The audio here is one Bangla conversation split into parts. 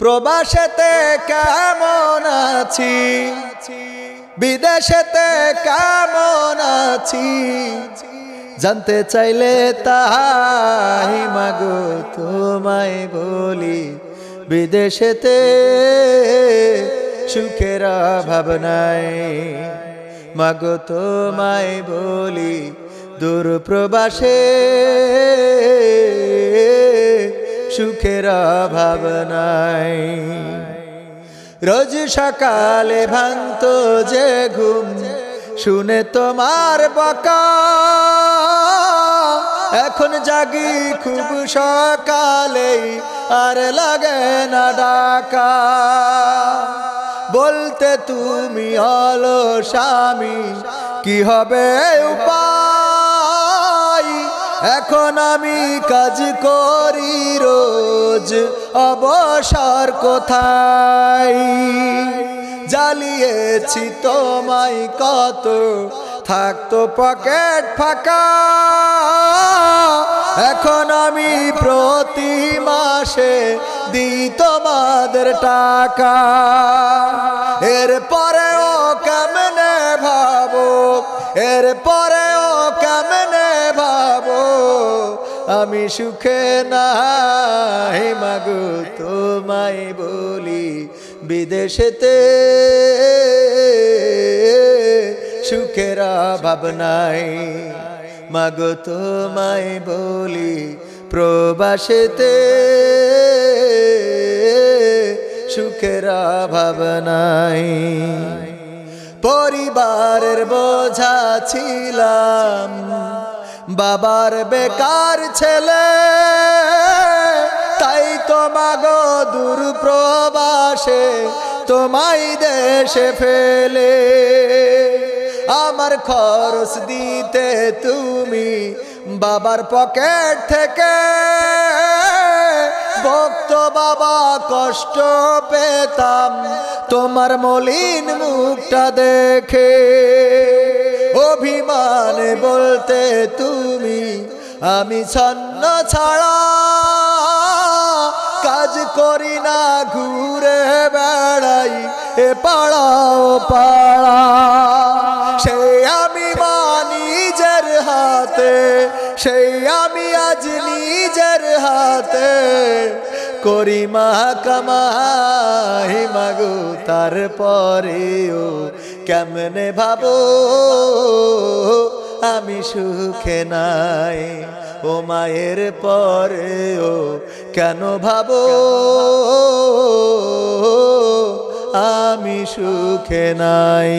প্রবাসেতে কেমন আছি, বিদেশেতে কেমন আছি, জানতে চাইলে তাই মাগো তোমায় বলি। বিদেশেতে সুখের অভাব নাই, মাগো তোমায় বলি। দূর প্রবাসে সুখের অভাব নাই। রোজ সকালে ভাঙতো যে ঘুম শুনে তোমার বকা, এখন জাগি খুব সকালেই আর লাগে না ডাকা। বলতে তুমি অলস আমি, কি হবে উপায়? এখন আমি কাজ করি রোজ, অবসর কোথায়? জ্বালিয়েছি তোমায় কত, থাকতো পকেট ফাঁকা। এখন আমি প্রতি মাসে দিই তোমাদের টাকা। এরপরেও কেমনে ভাবো, এরপরেও কেমনে ভাবো আমি সুখে নাই, মাগো তোমায় বলি। বিদেশেতে সুখের অভাব নাই, মাগো তোমায় বলি। প্রবাসেতে সুখের অভাব নাই। পরিবারের বোঝা ছিলাম, বাবার বেকার ছেলে, তাই তো মাগো দূর প্রবাসে তোমায় দেশে ফেলে। আমার খরচ দিতে তুমি বাবার পকেট থেকে, বকতো বাবা কষ্ট পেতাম তোমার মলিন মুখটা দেখে। অভিমানে বলতে তুমি আমি ছন্ন ছাড়া, কাজ করি না ঘুরে বেড়াই এ পাড়া ও পাড়া। সেই আমি মা নিজের হাতে, সেই আমি আজ নিজের হাতে করি মা কামাই, মাগো তারপরেও কেমনে ভাবো আমি সুখে নাই। ও মায়ের পরেও কেন ভাবো আমি সুখে নাই।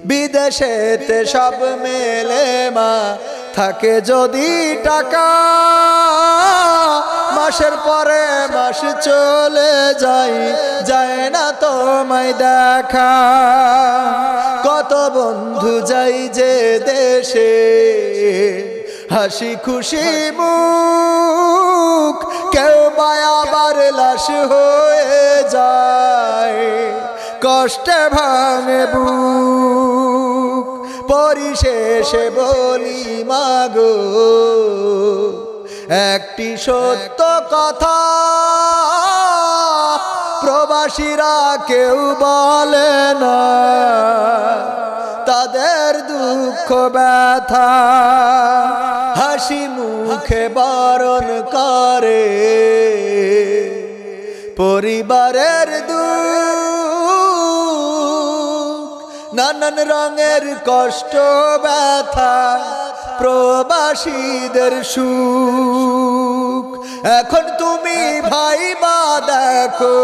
বিদেশেতে সব মেলে মা, থাকে যদি টাকা, মাসের পরে মাস চলে যায়, যায় না তোমায় দেখা। কত বন্ধু যাই যে দেশে, হাসি খুশি মুখ, কেউ বা আবার লাশ হয়ে যায়, কষ্টে ভাঙে বুক। পরিশেষে বলি মাগো একটি সত্য কথা, প্রবাসীরা কেউ বলে না তাদের দুঃখ ব্যথা, হাসি মুখে বরণ করে পরিবারের দুঃখ। নানান রঙের কষ্ট ব্যথা প্রবাসীদের সুখ। এখন তুমি ভাইবা দেখো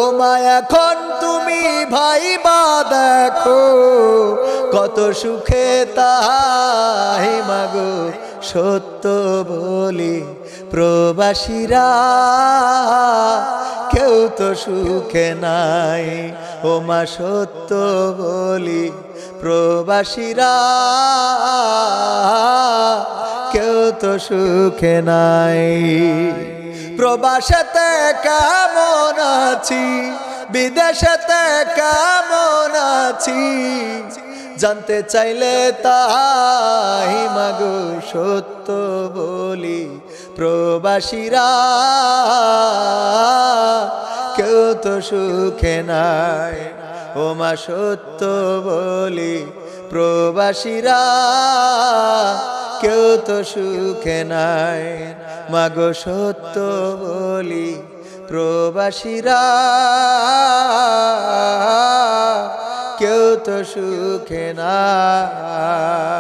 ও মা, এখন তুমি ভাইবা দেখো কত সুখে তাই মাগো সত্য বলি। প্রবাসীরা কেউ তো সুখে নাই, ও মা সত্য বলি। প্রবাসীরা কেউ তো সুখে নাই। প্রবাসেতে কেমন আছি, বিদেশেতে কেমন আছি, জানতে চাইলে তাই মাগো সত্য বলি। প্রবাসীরা তো সুখে নাই। ও মা সত্য বলি প্রবাসীরা কেউ তো সুখে নাই। মাগো সত্য বলি প্রবাসীরা কেউ তো সুখে নাই।